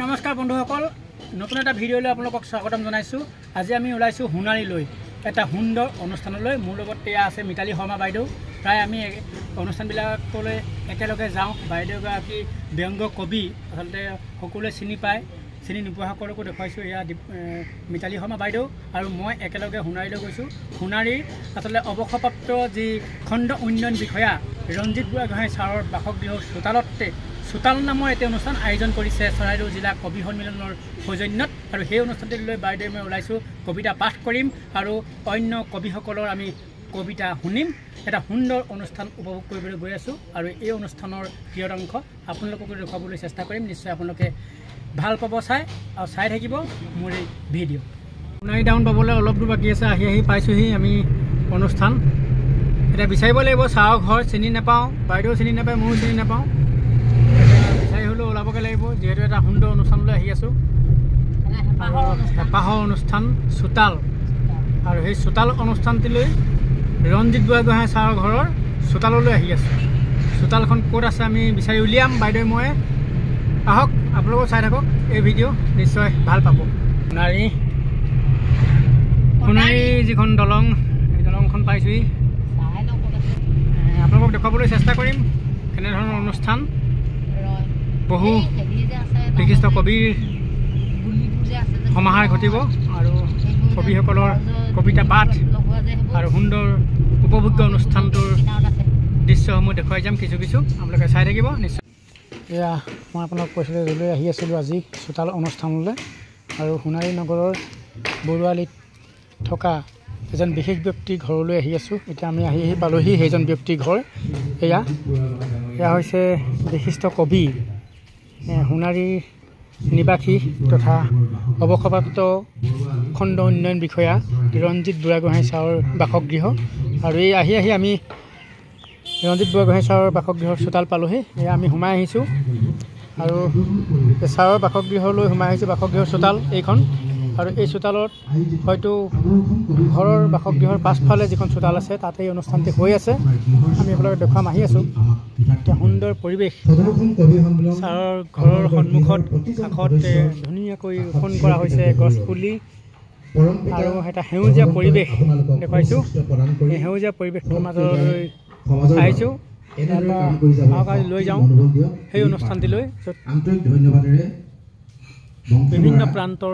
নমস্কাৰ বন্ধুসকল, নতুন এটা ভিডিঅ'লৈ আপোনালোকক স্বাগতম জনাইছোঁ। আজি আমি ওলাইছোঁ সোণাৰীলৈ এটা সুন্দৰ অনুষ্ঠানলৈ। মোৰ লগত এয়া আছে মিতালী শৰ্মা বাইদেউ। প্ৰায় আমি অনুষ্ঠানবিলাকলৈ একেলগে যাওঁ। বাইদেউগৰাকী ব্যংগ কবি, আচলতে সকলোৱে চিনি পায়, চিনি নোপোৱাসকলকো দেখুৱাইছোঁ। এয়া মিতালী শৰ্মা বাইদেউ আৰু মই একেলগে সোণাৰীলৈ গৈছোঁ। সোণাৰীৰ আচলতে অৱসৰপ্ৰাপ্ত যি খণ্ড উন্নয়ন বিষয়া ৰঞ্জিত বুঢ়াগোহাঁই ছাৰৰ বাসগৃহৰ চোতাল নামৰ এটা অনুষ্ঠান আয়োজন কৰিছে চৰাইদেউ জিলা কবি সন্মিলনৰ সৌজন্যত। আৰু সেই অনুষ্ঠানটিলৈ বাইদেউ মই ওলাইছোঁ। কবিতা পাঠ কৰিম আৰু অন্য কবিসকলৰ আমি কবিতা শুনিম। এটা সুন্দৰ অনুষ্ঠান উপভোগ কৰিবলৈ গৈ আছোঁ আৰু এই অনুষ্ঠানৰ ক্ৰিয়তাংশ আপোনালোককো দেখুৱাবলৈ চেষ্টা কৰিম। নিশ্চয় আপোনালোকে ভাল পাব চাই, আৰু চাই থাকিব মোৰ এই ভিডিঅ'। সোণাৰী টাউন পাবলৈ অলপ দূৰ বাকী আছে। আহি পাইছোঁহি আমি অনুষ্ঠান। এতিয়া বিচাৰিব লাগিব ছাৰৰ ঘৰ। চিনি নাপাওঁ, বাইদেউ চিনি নাপায়, ময়ো চিনি নাপাওঁ। বিচাৰি হ'লেও ওলাবগৈ লাগিব, যিহেতু এটা সুন্দৰ অনুষ্ঠানলৈ আহি আছোঁ। হেঁপাহৰ অনুষ্ঠান চোতাল, আৰু সেই চোতাল অনুষ্ঠানটিলৈ ৰঞ্জিত বুঢ়াগোহাঁই ছাৰৰ ঘৰৰ চোতাললৈ আহি আছোঁ। চোতালখন ক'ত আছে আমি বিচাৰি উলিয়াম বাইদেউ মই। আহক, আপোনালোকেও চাই থাকক এই ভিডিঅ', নিশ্চয় ভাল পাব। সোণাৰী যিখন দলং, এই দলংখন পাইছোঁহি। আপোনালোকক দেখুৱাবলৈ চেষ্টা কৰিম কেনেধৰণৰ অনুষ্ঠান। বহু বিশিষ্ট কবিৰ সমাহাৰ ঘটিব আৰু কবিসকলৰ কবিতা পাঠ আৰু সুন্দৰ উপভোগ্য অনুষ্ঠানটোৰ দৃশ্যসমূহ দেখুৱাই যাম কিছু আপোনালোকে চাই থাকিব নিশ্চয়। এয়া মই আপোনাক কৈছিলোঁ য'লৈ আহি আছিলোঁ আজি চোতাল অনুষ্ঠানলৈ, আৰু সোণাৰী নগৰৰ বৰুৱালীত থকা এজন বিশেষ ব্যক্তিৰ ঘৰলৈ আহি আছোঁ। এতিয়া আমি আহি পালোঁহি সেইজন ব্যক্তিৰ ঘৰ। এয়া হৈছে বিশিষ্ট কবি, সোণাৰীৰ নিবাসী তথা অৱসৰপ্ৰাপ্ত খণ্ড উন্নয়ন বিষয়া ৰঞ্জিত বুঢ়াগোহাঁই ছাৰৰ বাসগৃহ। আৰু এই আহি আমি ৰঞ্জিত বুঢ়াগোহাঁই ছাৰৰ বাসগৃহৰ চোতাল পালোঁহি। এয়া আমি সোমাই আহিছোঁ আৰু ছাৰৰ বাসগৃহলৈ সোমাই আহিছোঁ। বাসগৃহৰ চোতাল এইখন, আৰু এই চোতালত হয়তো ঘৰৰ বাসগৃহৰ পাছফালে যিখন চোতাল আছে তাতে এই অনুষ্ঠানটি হৈ আছে। আমি এইফালে দেখুৱাম আহি আছোঁ। এতিয়া সুন্দৰ পৰিৱেশ, ছাৰৰ ঘৰৰ সন্মুখত কাষত ধুনীয়াকৈ ৰোপণ কৰা হৈছে গছপুলি, আৰু এটা সেউজীয়া পৰিৱেশ দেখুৱাইছোঁ। এই সেউজীয়া পৰিৱেশটোৰ মাজলৈ আহিছোঁ। লৈ যাওঁ সেই অনুষ্ঠানটিলৈ, য'ত বিভিন্ন প্ৰান্তৰ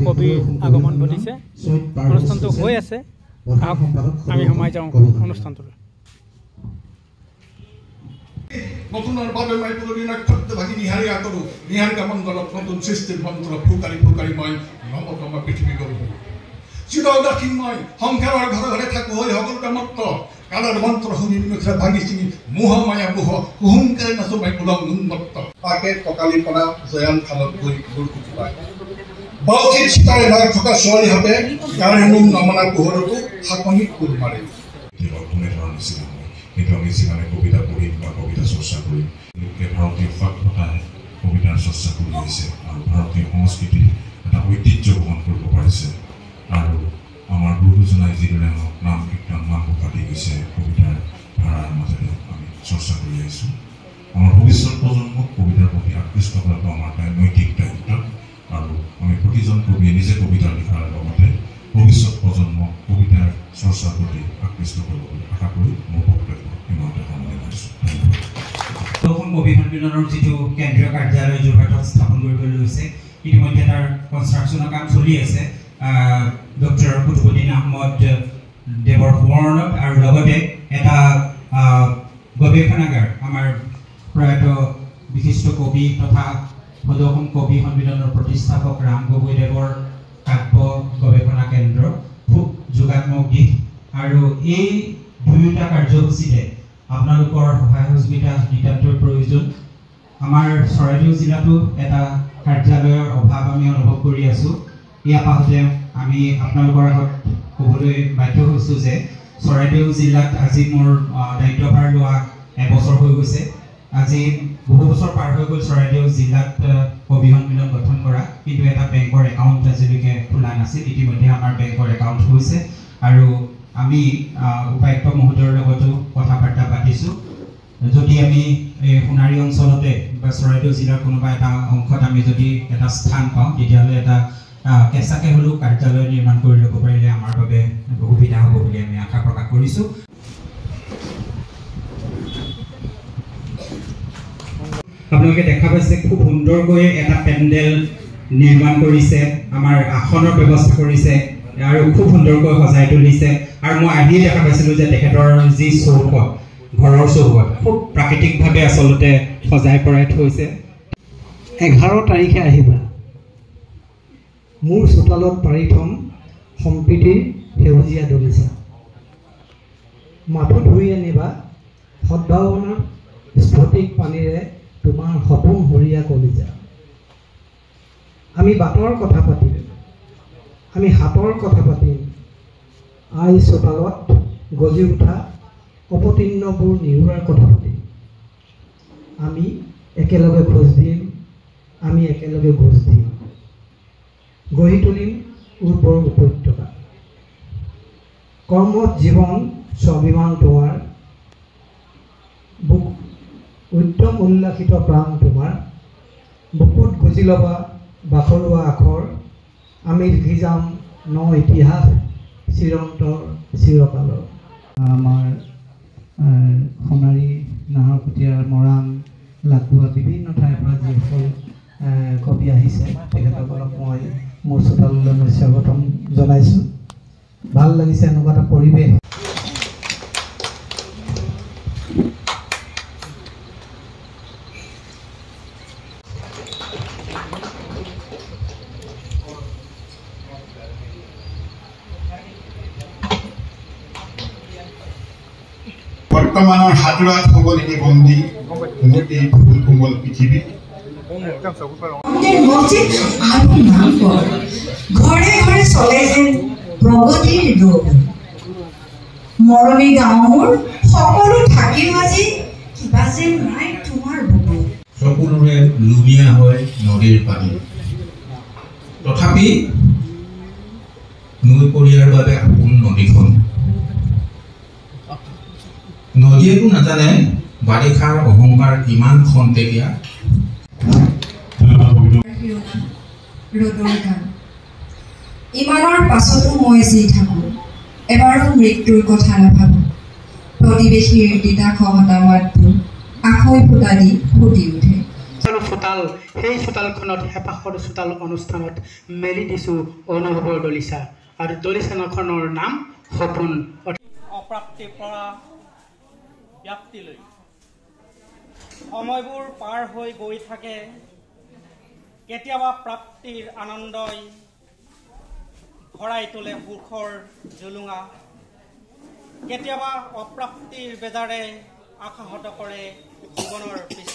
কবিৰ আগমন ঘটিছে। অনুষ্ঠানটো হৈ আছে, আমি সোমাই যাওঁ অনুষ্ঠানটোলৈ। নতুনৰ বাবে মই পুৰণি নক্ষত্ৰ ভাগি নিহাৰি আকৰোঁ, নিহাৰিকা মণ্ডলত নতুন সৃষ্টিৰ মন্ত্ৰ ফুকাৰি মই নৱতম পৃথিৱী গঢ়ো। চিৰদাসীন মই সংসাৰৰ ঘৰে ঘৰে থাকোঁ হৈ সকলোকে মত্ৰ, কালৰ মন্ত্ৰ শুনি মুখে ভাঙি চিঙি মোহ মায়া মোহ হুহুংকাৰে নাচো মই উলং উন্মত্ত। তাকে ককালি পৰা জয়ান খালত গৈ গুৰ কুকুৰায় বাউসীৰ চিতাৰে ভাগ থকা ছোৱালীহঁতে গাঁৱৰ নোম নমনা পোহৰতো থাকনিত কোৰ মাৰে। এনেধৰণৰ নিচিনা হয়, কিন্তু আমি যিমানে কবিতা পঢ়িম বা কবিতা চৰ্চা কৰিম, লোকে ভাৰতীয় সভ্যতাই কবিতাৰ চৰ্চা কৰি আহিছে আৰু ভাৰতীয় সংস্কৃতিৰ এটা ঐতিহ্য বহন কৰিব পাৰিছে। আৰু আমাৰ গুৰুজনাই যিদৰে হওক নাম কীৰ্তন নাম ঘোষা দি গৈছে, কবিতাৰ ধাৰাৰ মাজেৰে আমি চৰ্চা কৰি আহিছোঁ। আমাৰ ভৱিষ্যত প্ৰজন্মক কবিতাৰ প্ৰতি আকৃষ্ট কৰাটো আমাৰ নৈতিক দায়িত্ব, আৰু আমি প্ৰতিজন কবিয়ে নিজে কবিতা লিখাৰ লগতে ভৱিষ্যত প্ৰজন্মক কবিতাৰ চৰ্চাৰ প্ৰতি আকৃষ্ট কৰিবলৈ আশা কৰি মোৰ বক্তব্য ইমানতে সামৰণি মাৰিছোঁ। অসম কবি সন্মিলনৰ যিটো কেন্দ্ৰীয় কাৰ্যালয় যোৰহাটত স্থাপন কৰিবলৈ লৈছে, ইতিমধ্যে তাৰ কনষ্ট্ৰাকশ্যনৰ কাম চলি আছে। ডক্টৰ কুতুবুদ্দিন আহমদ দেৱৰ সোঁৱৰণত, আৰু লগতে এটা গৱেষণাগাৰ আমাৰ প্ৰয়াত বিশিষ্ট কবি তথা অসম কবি সন্মিলনৰ প্ৰতিষ্ঠাপক ৰাম গগৈদেৱৰ কাব্য গৱেষণা কেন্দ্ৰ, খুব যোগাত্মক দিশ। আৰু এই দুয়োটা কাৰ্যসূচীতে আপোনালোকৰ সহায় সহযোগিতা নিতান্তই প্ৰয়োজন। আমাৰ চৰাইদেউ জিলাতো এটা কাৰ্যালয়ৰ অভাৱ আমি অনুভৱ কৰি আছোঁ। এই আপাহতে আমি আপোনালোকৰ আগত ক'বলৈ বাধ্য হৈছোঁ যে চৰাইদেউ জিলাত আজি মোৰ দায়িত্বভাৰ লোৱা এবছৰ হৈ গৈছে। আজি বহু বছৰ পাৰ হৈ গ'ল চৰাইদেউ জিলাত কবি সন্মিলন গঠন কৰা, কিন্তু এটা বেংকৰ একাউণ্ট আজিলৈকে খোলা নাছিল। ইতিমধ্যে আমাৰ বেংকৰ একাউণ্ট হৈছে, আৰু আমি উপায়ুক্ত মহোদয়ৰ লগতো কথা বাৰ্তা পাতিছোঁ। যদি আমি এই সোণাৰী অঞ্চলতে বা চৰাইদেউ জিলাৰ কোনোবা এটা অংশত আমি যদি এটা স্থান পাওঁ তেতিয়াহ'লে এটা কেঁচাকৈ হ'লেও কাৰ্যালয় নিৰ্মাণ কৰি ল'ব পাৰিলে আমাৰ বাবে সুবিধা হ'ব বুলি আমি আশা প্ৰকাশ কৰিছোঁ। আপোনালোকে দেখা পাইছে খুব সুন্দৰকৈ এটা পেণ্ডেল নিৰ্মাণ কৰিছে, আমাৰ আসনৰ ব্যৱস্থা কৰিছে আৰু খুব সুন্দৰকৈ সজাই তুলিছে। আৰু মই আহিয়ে দেখা পাইছিলোঁ যে তেখেতৰ যি চৌহদ, ঘৰৰ চৌহদ খুব প্ৰাকৃতিকভাৱে আচলতে সজাই পৰাই থৈছে। 11 তাৰিখে আহিবা, মোৰ চোতালত পাৰি থম সম্প্ৰীতিৰ সেউজীয়া দলিচা। মাথো ধুই আনিবা সদ্ভাৱনাৰ স্ফটিক পানীৰে তোমাৰ সপোন হৰিয়া কলিজা। আমি বাটৰ কথা পাতিম, আমি হাতৰ কথা পাতিম, আই চোতালত গজি উঠা অপতীৰ্ণবোৰ নিৰুৱাৰ কথা পাতিম। আমি একেলগে খোজ দিম, আমি একেলগে গোজ দিম, গঢ়ি তুলিম উৰ্বৰ উপত্যকা। কৰ্মত জীৱন স্বাভিমান তোমাৰ, উদ্যম উল্লাসিত প্ৰাণ তোমাৰ, বুকুত গুজি ল'বা বাখৰুৱা আখৰ, আমি লিখি যাম ন ইতিহাস চিৰন্তৰ চিৰকালৰ। আমাৰ সোণাৰী, নাহৰকটীয়াৰ, মৰাণ, লাগুৱা বিভিন্ন ঠাইৰ পৰা যিসকল কবি আহিছে তেখেতসকলক মই মোৰ চোতাললৈ মই স্বাগতম জনাইছোঁ। ভাল লাগিছে এনেকুৱা এটা পৰিৱেশ। বৰ্তমানৰ হাতোৰাত হ'ব নেকি বন্দী মোৰ এই ভুল কোমল পৃথিৱী। ঘৰে ঘৰে চলে যেন প্ৰগতিৰ দৌৰ, মৰমী গাঁৱৰ সকলো থাকিও আজি কিবা যেন নাই তোমাৰ বুকু। সকলোৰে লুবিয়া হয় নদীৰ পানী, তথাপি নৈ পৰিয়াৰ বাবে আপোন নদীখন। নদীয়েতো নাজানে বাৰিষাৰ অহংকাৰ ইমান খন্তেকীয়া। ৰ'দৰ গান ইমানৰ পাছতো মই যি থাকোঁ, এবাৰো মৃত্যুৰ কথা নাভাবোঁ। প্ৰতিবেশীৰ তিতা খহটা মাতবোৰ আখৈ ফুটা দি ফুটি উঠে। চোতাল, সেই চোতালখনত হেঁপাহৰ চোতাল অনুষ্ঠানত মেলি দিছোঁ অনুভৱৰ দলিচা, আৰু দলিচাখনৰ নাম সপোন। অপ্ৰাপ্তিৰ পৰা ব্যাপ্তিলৈ সময়বোৰ পাৰ হৈ গৈ থাকে, কেতিয়াবা প্ৰাপ্তিৰ আনন্দই ভৰাই তোলে সুখৰ জুলুঙা, কেতিয়াবা অপ্ৰাপ্তিৰ বেজাৰে আশাহত কৰে জীৱনৰ পিছ।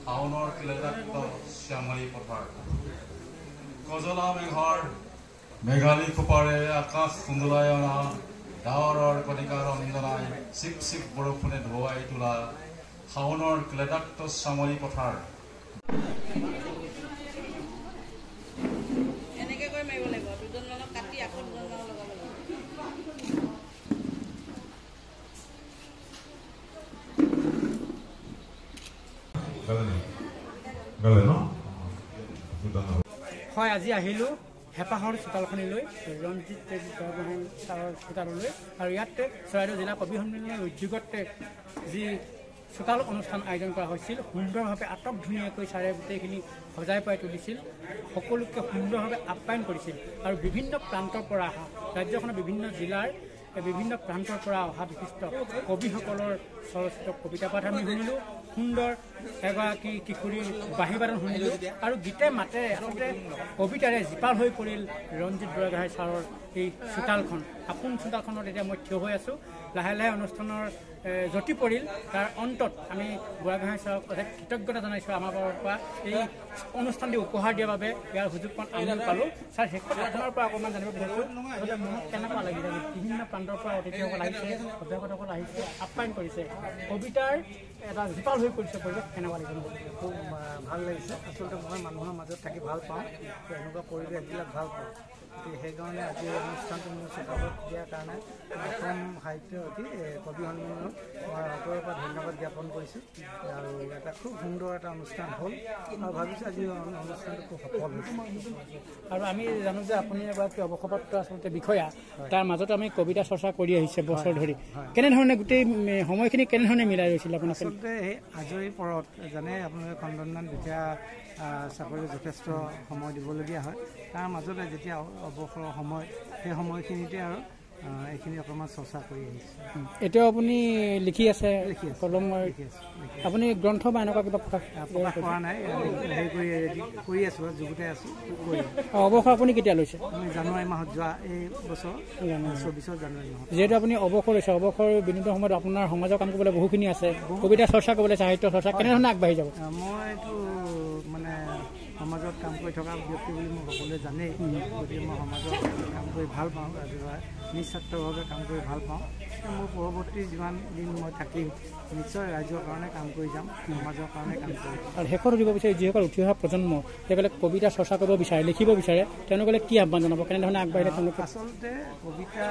শাওনৰ ক্লেদাক্ত শ্যামলী পথাৰ, কজলা মেঘৰ মেঘালী খোপাৰে আকাশ কুন্দলাই অনা, ডাৱৰৰ কণিকাৰ অঞ্জনাই চিপ চিপ বৰষুণে ধুৱাই তোলা শাওনৰ ক্লেদাক্ত শ্যামলী পথাৰ। হয়, আজি আহিলোঁ হেঁপাহৰ চোতালখনিলৈ, ৰঞ্জিত বৰগোহাঁই ছাৰৰ চোতাললৈ, আৰু ইয়াতে চৰাইদেউ জিলা কবি সন্মিলনৰ উদ্যোগতে যি চোতাল অনুষ্ঠান আয়োজন কৰা হৈছিল, সুন্দৰভাৱে আটক ধুনীয়াকৈ ছাৰে গোটেইখিনি সজাই পৰাই তুলিছিল, সকলোকে সুন্দৰভাৱে আপ্যায়ন কৰিছিল। আৰু বিভিন্ন প্ৰান্তৰ পৰা অহা, ৰাজ্যখনৰ বিভিন্ন জিলাৰ বিভিন্ন প্ৰান্তৰ পৰা অহা বিশিষ্ট কবিসকলৰ চলচ্চিত্ৰ কবিতা পাঠ আমি শুনিলোঁ। সুন্দৰ এগৰাকী কিশোৰীৰ বাঁহী বাদন শুনিলোঁ, আৰু গীতে মাতে আচলতে কবিতাৰে জীপাল হৈ পৰিল ৰঞ্জিত বৰগোহাঁই ছাৰৰ এই চোতালখন। আপোন চোতালখনত এতিয়া মই থিয় হৈ আছোঁ। লাহে লাহে অনুষ্ঠানৰ জটি পৰিল, তাৰ অন্তত আমি বৰগোহাঁই ছাৰক অশেষ কৃতজ্ঞতা জনাইছোঁ আমাৰ পৰা এই অনুষ্ঠানটি উপহাৰ দিয়াৰ বাবে। ইয়াৰ সুযোগকণ আমি পালোঁ। ছাৰ, শেষত আপোনাৰ পৰা অকণমান জানিব বিচাৰিছোঁ, মনত কেনেকুৱা লাগিলে? বিভিন্ন প্ৰান্তৰ পৰা অতিথিসকল আহিছে, অধ্যাপকসকল আহিছে, আপ্যায়ন কৰিছে, কবিতাৰ এটা জীপাল হৈ পৰিছে, পৰিৱেশ কেনেকুৱা লাগিছে? খুব ভাল লাগিছে। আচলতে মই মানুহৰ মাজত থাকি ভাল পাওঁ, এনেকুৱা পৰিৱেশবিলাক ভাল পাওঁ। সেইকাৰণে আজি অনুষ্ঠানটো মোৰ চোতালত দিয়াৰ কাৰণে অসম সাহিত্য অতি কবি সন্মিলনক মই আঁতৰৰ পৰা ধন্যবাদ জ্ঞাপন কৰিছোঁ আৰু এটা খুব সুন্দৰ এটা অনুষ্ঠান হ'ল আৰু ভাবিছোঁ আজি অনুষ্ঠানটো খুব সফল হৈছে আৰু আমি জানো যে আপুনি এগৰাকী অৱসৰপ্ৰাপ্ত আচলতে বিষয়া তাৰ মাজত আমি কবিতা চৰ্চা কৰি আহিছে বছৰ ধৰি কেনেধৰণে গোটেই সময়খিনি কেনেধৰণে মিলাই ৰৈছিল আপুনি আচলতে সেই আজৰি পৰত জানে আপোনালোকে খণ্ডনমান দুখীয়া চাকৰি যথেষ্ট সময় দিবলগীয়া হয় তাৰ মাজতে যেতিয়া অৱসৰৰ সময় সেই সময়খিনিতে আৰু এইখিনি অকণমান চৰ্চা কৰি আহিছে এতিয়াও আপুনি লিখি আছে কলম আপুনি গ্ৰন্থ বা এনেকুৱা কিবা প্ৰকাশ কৰা নাই হেৰি কৰি আছোঁ যুগুতাই আছোঁ অৱসৰ আপুনি কেতিয়া লৈছে আমি জানুৱাৰী মাহত যোৱা এই বছৰ 24 জানুৱাৰী মাহত যিহেতু আপুনি অৱসৰ লৈছে অৱসৰ বিনোদনৰ সময়ত আপোনাৰ সমাজৰ কাম কৰিবলৈ বহুখিনি আছে কবিতা চৰ্চা কৰিবলৈ সাহিত্য চৰ্চা কেনেধৰণে আগবাঢ়ি যাব মই এইটো মানে সমাজত কাম কৰি থকা ব্যক্তি বুলি মোক সকলোৱে জানেই গতিকে মই সমাজত কাম কৰি ভাল পাওঁ ৰাতিপুৱা নিস্বাৰ্থভাৱে কাম কৰি ভাল পাওঁ মোৰ পৰৱৰ্তী যিমান দিন মই থাকিম নিশ্চয় ৰাইজৰ কাৰণে কাম কৰি যাম সমাজৰ কাৰণে কাম কৰিম আৰু শেষত সুধিব বিচাৰে যিসকল উঠি অহা প্ৰজন্ম সেইসকলে কবিতা চৰ্চা কৰিব বিচাৰে লিখিব বিচাৰে তেওঁলোকে কি আহ্বান জনাব কেনেধৰণে আগবাঢ়িলে তেওঁলোকে আচলতে কবিতা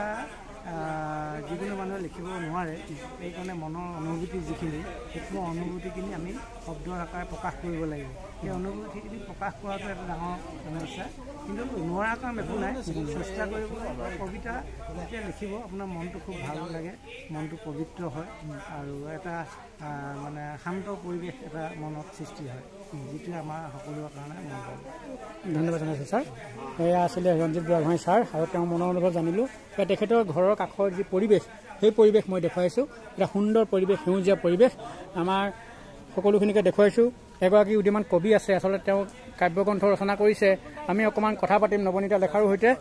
যিকোনো মানুহে লিখিব নোৱাৰে সেইকাৰণে মনৰ অনুভূতি যিখিনি সূক্ষ্ম অনুভূতিখিনি আমি শব্দৰ আকাৰে প্ৰকাশ কৰিব লাগিব সেই অনুভূতিখিনি প্ৰকাশ কৰাটো এটা ডাঙৰ সমস্যা কিন্তু নোৱাৰা কাম একো নাই চেষ্টা কৰিব কবিতা যেতিয়া লিখিব আপোনাৰ মনটো খুব ভাল লাগে মনটো পবিত্ৰ হয় আৰু এটা মানে শান্ত পৰিৱেশ এটা মনত সৃষ্টি হয় যিটোৱে আমাৰ সকলোৰে কাৰণে মংগল ধন্যবাদ জনাইছোঁ ছাৰ এয়া আছিলে ৰঞ্জিত বুঢ়াগোহাঁই ছাৰ আৰু তেওঁৰ মনৰ অনুভৱ জানিলোঁ তেখেতৰ ঘৰৰ কাষৰ যি পৰিৱেশ সেই পৰিৱেশ মই দেখুৱাইছোঁ এটা সুন্দৰ পৰিৱেশ সেউজীয়া পৰিৱেশ আমাৰ সকলোখিনিকে দেখুৱাইছোঁ এগৰাকী উদীয়মান কবি আছে আচলতে তেওঁ কাব্যগ্ৰন্থ ৰচনা কৰিছে আমি অকণমান কথা পাতিম নৱনীতা লেখাৰুৰ সৈতে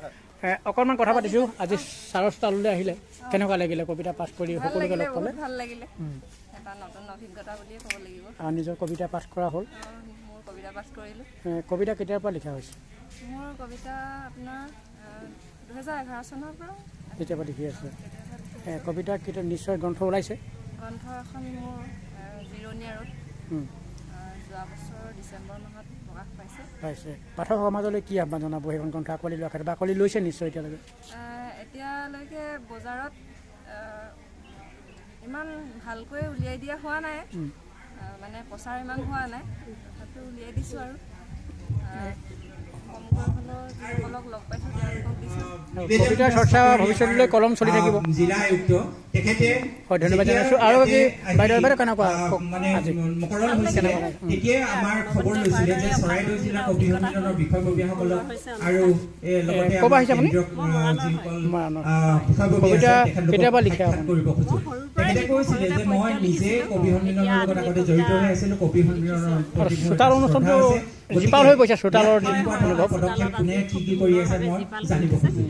অকণমান কথা পাতিছোঁ আজি ছাৰৰ তাললৈ আহিলে কেনেকুৱা লাগিলে কবিতা পাঠ কৰি সকলোকে লগ পালে ভাল লাগিলে এটা নতুন অভিজ্ঞতা বুলিয়ে ক'ব লাগিব আৰু নিজৰ কবিতা পাঠ কৰা হ'ল মোৰ কবিতা পাঠ কৰিলোঁ কবিতা কেতিয়াৰ পৰা লিখা হৈছে মোৰ কবিতা আপোনাৰ 2011 চনৰ পৰা তেতিয়াৰ পৰা লিখি আছে কবিতা কেতিয়া নিশ্চয় গ্ৰন্থ ওলাইছে গ্ৰন্থ এখন মোৰ জিৰণি আৰু যোৱা বছৰ ডিচেম্বৰ মাহত প্ৰকাশ পাইছে পাঠক সমাজলৈ কি আহ্বান জনাব সেইখন গ্ৰন্থ আঁকোৱালি লোৱা ক্ষেত্ৰত আঁকোৱালি লৈছে নিশ্চয় এতিয়ালৈকে বজাৰত ইমান ভালকৈ উলিয়াই দিয়া হোৱা নাই মানে প্ৰচাৰ ইমান হোৱা নাই তথাপিও উলিয়াই দিছোঁ আৰু কবিতাৰ চৰ্চা ভৱিষ্যতলৈ কলম চলি থাকিব জিলা আয়ুক্ত তেখেতে ধন্যবাদ জনাইছোঁ আৰু বাইদেউ কেনেকুৱা তেতিয়া আমাৰ খবৰ লৈছিলে যে চৰাইদেউ জিলা কবি সন্মিলনৰ বিষয়ববীয়াসকলক আৰু ক'ব আহিছে আপুনি কবিতা কেতিয়াবা লিখা কৰিব খোজোঁ তেখেতে কৈছিলে যে মই নিজে কবি সন্মিলনৰ লগত আগতে জড়িত হৈ আছিলোঁ কবি সন্মিলনৰ চোতাল অনুষ্ঠানটো জীপাল হৈ গৈছে চোতালৰ পদক্ষেপ কোনে কি কি কৰি আছে মই জানিব খুজিছোঁ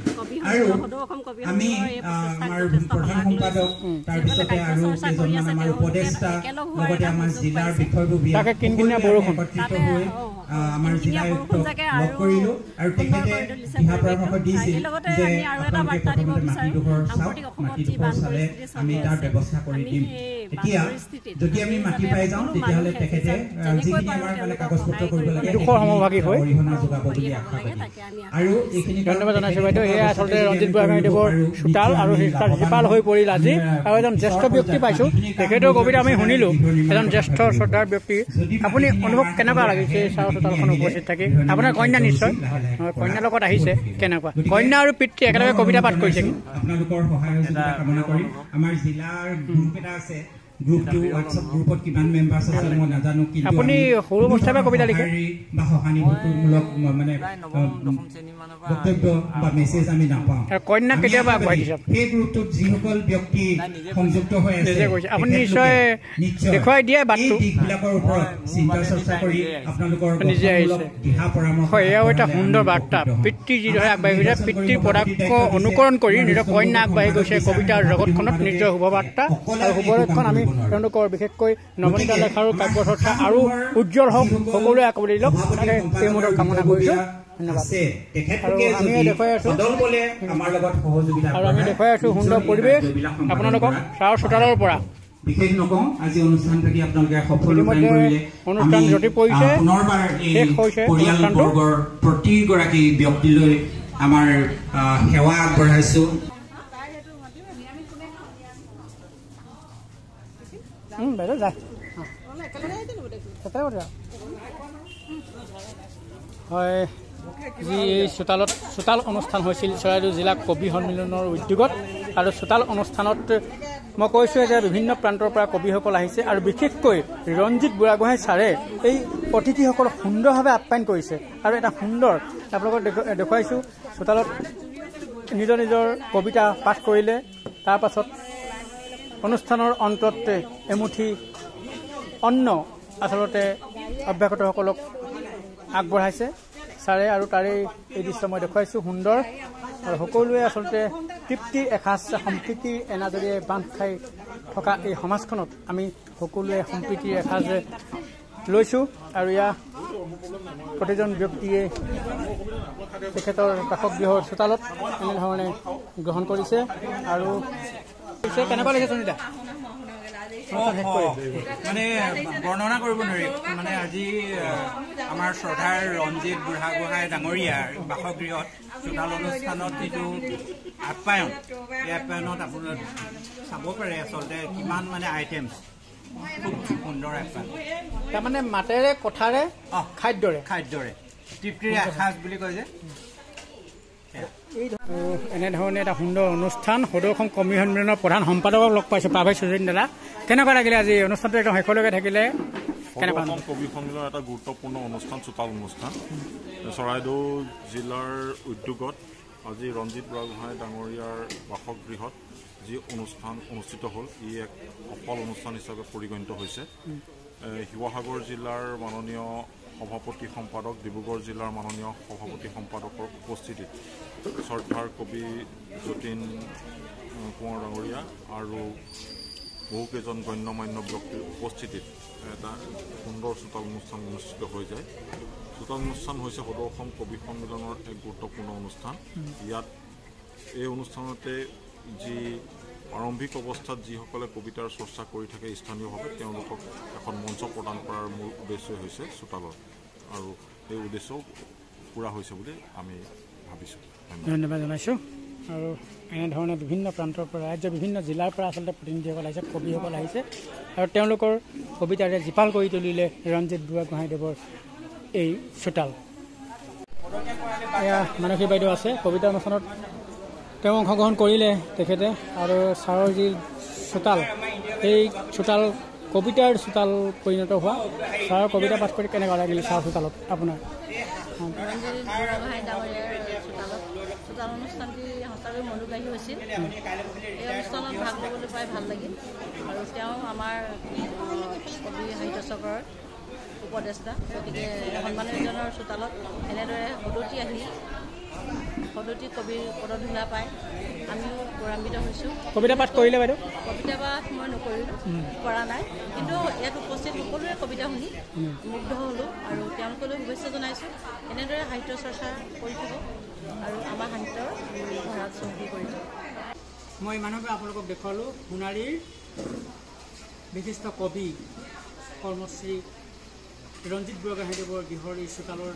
আৰু আমি আমাৰ প্ৰধান সম্পাদক তাৰপিছতে আৰু কেইজনমান আমাৰ উপদেষ্টা লগতে আমাৰ জিলাৰ বিষয়ববীয়া একত্ৰিত হৈ আমাৰ জিলা আয়ুক্তক লগ কৰিলোঁ আৰু তেখেতে দিহা পৰামৰ্শ দিছিল যে আপোনালোকে প্ৰথমতে মাটিডোখৰ চাওক মাটিডোখৰ চালে আমি তাৰ ব্যৱস্থা কৰি দিম এতিয়া যদি আমি মাটি পাই যাওঁ তেতিয়াহ'লে তেখেতে যিখিনি আমাৰ কাৰণে কাগজ পত্ৰ কৰিব লাগে সমভাগী হৈ অৰিহণা যোগাব বুলি আশা কৰিম আৰু এইখিনি ধন্যবাদ জনাইছোঁ বাইদেউ এয়া আচলতে ৰঞ্জিত বুঢ়াগোহাঁইদেৱৰ চোতাল আৰু জীপাল হৈ পৰিল আজি আৰু এজন জ্যেষ্ঠ ব্যক্তি পাইছোঁ তেখেতৰ কবিতা আমি শুনিলোঁ এজন জ্যেষ্ঠ শ্ৰদ্ধাৰ ব্যক্তি আপুনি অনুভৱ কেনেকুৱা লাগিছে ছাৰৰ চোতালখন উপস্থিত থাকি আপোনাৰ কন্যা নিশ্চয় কন্যাৰ লগত আহিছে কেনেকুৱা কন্যা আৰু পিতৃ একেলগে কবিতা পাঠ কৰিছে আপোনালোকৰ সহায়যোগিতা কামনা কৰিম আমাৰ জিলাৰ গ্ৰুপ এটা আছে গ্ৰুপটো হোৱাটছআপ গ্ৰুপত কিমান মেম্বাৰ্ছ আছে মই নাজানো কিন্তু আপুনি সৰু অৱস্থাৰ পৰা কবিতা লিখে বা সহানুভূতিমূলক মানে বক্তব্য বা মেছেজ আমি নাপাওঁ কন্যা কেতিয়াবা আগবঢ়াই দিছে সেই গ্ৰুপটোত যিসকল ব্যক্তি সংযুক্ত হৈ আছে আপুনি নিশ্চয় দেখুৱাই দিয়ে বাটটো দিশবিলাকৰ ওপৰত চিন্তা চৰ্চা কৰি আপোনালোকৰ নিজে আহিছে দিহা পৰামৰ্শ এয়াও এটা সুন্দৰ বাৰ্তা পিতৃ যিদৰে আগবাঢ়ি গৈছে পিতৃৰ পদাক্ষ অনুকৰণ কৰি নিজৰ কন্যা আগবাঢ়ি গৈছে কবিতাৰ জগতখনত নিজৰ শুভবাৰ্তা আৰু শুভলক্ষণ আমি তেওঁলোকৰ বিশেষকৈ নৱনীতা লেখাৰুৰ কাব্য চৰ্চা আৰু উজ্জ্বল হওক সকলোৱে আঁকোৱালি লওক তাকে সেই মনৰ কামনা কৰিছোঁ ধন্যবাদ আৰু আমি দেখুৱাই আছোঁ সুন্দৰ পৰিৱেশ আপোনালোকক ছাৰৰ চোতালৰ পৰা বিশেষ নকওঁ আজি অনুষ্ঠান থাকি আপোনালোকে সফল অনুষ্ঠান যদি পৰিছে শেষ হৈছে অনুষ্ঠানটো প্ৰতিগৰাকী ব্যক্তিলৈ আমাৰ সেৱা আগবঢ়াইছোঁ। বাইদেউ যায় হয় যি এই চোতাল অনুষ্ঠান হৈছিল চৰাইদেউ জিলা কবি সন্মিলনৰ উদ্যোগত আৰু চোতাল অনুষ্ঠানত মই কৈছোঁ যে বিভিন্ন প্ৰান্তৰ পৰা কবিসকল আহিছে আৰু বিশেষকৈ ৰঞ্জিত বুঢ়াগোহাঁই ছাৰে এই অতিথিসকলক সুন্দৰভাৱে আপ্যায়ন কৰিছে আৰু এটা সুন্দৰ আপোনালোকক দেখুৱাইছোঁ চোতালত নিজৰ নিজৰ কবিতা পাঠ কৰিলে তাৰ পাছত অনুষ্ঠানৰ অন্তত এমুঠি অন্ন আচলতে অভ্যাগতসকলক আগবঢ়াইছে ছাৰে আৰু তাৰে এই দৃশ্য মই দেখুৱাইছোঁ সুন্দৰ আৰু সকলোৱে আচলতে তৃপ্তিৰ এসাঁজ সম্প্ৰীতিৰ এনাজৰীয়ে বান্ধ খাই থকা এই সমাজখনত আমি সকলোৱে সম্প্ৰীতিৰ এসাঁজ লৈছোঁ আৰু ইয়াৰ প্ৰতিজন ব্যক্তিয়ে তেখেতৰ বাসগৃহৰ চোতালত এনেধৰণে গ্ৰহণ কৰিছে আৰু কেনেকুৱা লাগিছে সুনিতা মানে বৰ্ণনা কৰিব নোৱাৰি মানে আজি আমাৰ শ্ৰদ্ধাৰ ৰঞ্জিত বুঢ়াগোহাঁই ডাঙৰীয়াৰ বাসগৃহত চোতাল অনুষ্ঠানত যিটো আপ্যায়ন এই আপ্যায়নত আপোনাৰ চাব পাৰে আচলতে কিমান মানে আইটেমছ খুব সুন্দৰ আপ্যায়ন তাৰমানে মাতেৰে কথাৰে খাদ্যৰে তৃপ্তিৰে এসাঁজ বুলি কয় যে এনেধৰণে এটা সুন্দৰ অনুষ্ঠান সদৌ অসম কবি সন্মিলনৰ প্ৰধান সম্পাদকক লগ পাইছোঁ পাভেশ সুজনী দাদা কেনেকুৱা লাগিলে আজি অনুষ্ঠানটো একদম শেষলৈকে থাকিলে কেনেকুৱা কবি সন্মিলনৰ এটা গুৰুত্বপূৰ্ণ অনুষ্ঠান চোতাল অনুষ্ঠান চৰাইদেউ জিলাৰ উদ্যোগত আজি ৰঞ্জিত বুঢ়াগোহাঁই ডাঙৰীয়াৰ বাসগৃহত যি অনুষ্ঠান অনুষ্ঠিত হ'ল ই এক সফল অনুষ্ঠান হিচাপে পৰিগণিত হৈছে শিৱসাগৰ জিলাৰ মাননীয় সভাপতি সম্পাদক ডিব্ৰুগড় জিলাৰ মাননীয় সভাপতি সম্পাদকৰ উপস্থিতিত শ্ৰদ্ধাৰ কবি যতীন কোঁৱৰ ডাঙৰীয়া আৰু বহুকেইজন গণ্যমান্য ব্যক্তিৰ উপস্থিতিত এটা সুন্দৰ চোতাল অনুষ্ঠান অনুষ্ঠিত হৈ যায় চোতাল অনুষ্ঠান হৈছে সদৌ অসম কবি সন্মিলনৰ এক গুৰুত্বপূৰ্ণ অনুষ্ঠান ইয়াত এই অনুষ্ঠানতে যি প্ৰাৰম্ভিক অৱস্থাত যিসকলে কবিতাৰ চৰ্চা কৰি থাকে স্থানীয়ভাৱে তেওঁলোকক এখন মঞ্চ প্ৰদান কৰাৰ মূল উদ্দেশ্য হৈছে চোতালৰ আৰু এই উদ্দেশ্যও পূৰা হৈছে বুলি আমি ভাবিছোঁ ধন্যবাদ জনাইছোঁ আৰু এনেধৰণে বিভিন্ন প্ৰান্তৰ পৰা ৰাজ্যৰ বিভিন্ন জিলাৰ পৰা আচলতে প্ৰতিনিধিসকল আহিছে কবিসকল আহিছে আৰু তেওঁলোকৰ কবিতাৰে জীপাল কৰি তুলিলে ৰঞ্জিত বুঢ়াগোহাঁইদেৱৰ এই চোতাল এয়া মানসী বাইদেউ আছে কবিতা অনুষ্ঠানত তেওঁ অংশগ্ৰহণ কৰিলে তেখেতে আৰু ছাৰৰ যি চোতাল এই চোতাল কবিতাৰ চোতাল পৰিণত হোৱা ছাৰৰ কবিতা পাঠ কৰি কেনেকুৱা লাগিলে ছাৰৰ চোতালত আপোনাৰ চোতাল অনুষ্ঠানটি সঁচাকৈ মনোগ্ৰাহী হৈছিল এই অনুষ্ঠানত ভাগ ল'বলৈ পাই ভাল লাগিল আৰু তেওঁ আমাৰ কবি সাহিত্য চক্ৰৰ উপদেষ্টা গতিকে সন্মানীয়জনৰ চোতালত এনেদৰে সদুতি কবিৰ পদধূলা পাই আমিও গৌৰৱান্বিত হৈছোঁ কবিতা পাঠ কৰিলে বাইদেউ কবিতা পাঠ মই নকৰিলোঁ কৰা নাই কিন্তু ইয়াত উপস্থিত সকলোৰে কবিতা শুনি মুগ্ধ হ'লোঁ আৰু তেওঁলোকলৈ শুভেচ্ছা জনাইছোঁ এনেদৰে সাহিত্য চৰ্চা কৰি থাকক আৰু আমাৰ সাহিত্যৰ ভঁৰাল চহকী কৰি থাকক মই ইমানকৈ আপোনালোকক দেখুৱালোঁ সোণাৰীৰ বিশিষ্ট কবি কৰ্মশ্ৰী ৰঞ্জিত বুঢ়াগোহাঁইদেৱৰ গৃহৰ এই চোতালৰ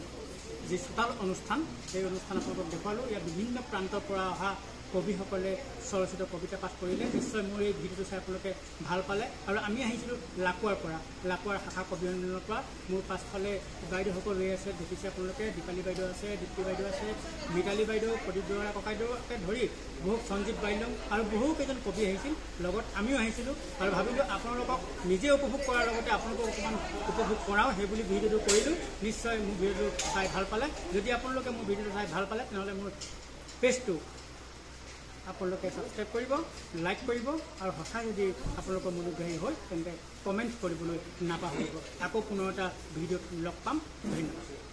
যি চোতাল অনুষ্ঠান সেই অনুষ্ঠান আপোনালোকক দেখুৱালোঁ ইয়াত বিভিন্ন প্ৰান্তৰ পৰা অহা কবিসকলে স্বৰচিত কবিতা পাঠ কৰিলে নিশ্চয় মোৰ এই ভিডিঅ'টো চাই আপোনালোকে ভাল পালে আৰু আমি আহিছিলোঁ লাকুৱাৰ পৰা লাকুৱাৰ শাখা কবি সন্মিলনৰ পৰা মোৰ পাছফালে বাইদেউসকল ৰৈ আছে দেখিছে আপোনালোকে দীপালী বাইদেউ আছে দীপ্তি বাইদেউ আছে মিতালী বাইদেউ প্ৰদীপ বৰুৱা ককাইদেউকে ধৰি বহু সঞ্জীৱ বাইদেউ আৰু বহুকেইজন কবি আহিছিল লগত আমিও আহিছিলোঁ আৰু ভাবিলোঁ আপোনালোকক নিজে উপভোগ কৰাৰ লগতে আপোনালোকক অকণমান উপভোগ কৰাওঁ সেই বুলি ভিডিঅ'টো কৰিলোঁ নিশ্চয় মোৰ ভিডিঅ'টো চাই ভাল পালে যদি আপোনালোকে মোৰ ভিডিঅ'টো চাই ভাল পালে তেনেহ'লে মোৰ পেজটো আপোনালোকে ছাবস্ক্ৰাইব কৰিব লাইক কৰিব আৰু সঁচাই যদি আপোনালোকৰ মনোগ্ৰাহী হয় তেন্তে কমেণ্ট কৰিবলৈ নাপাহৰিব আকৌ পুনৰ এটা ভিডিঅ'ত লগ পাম ধন্যবাদ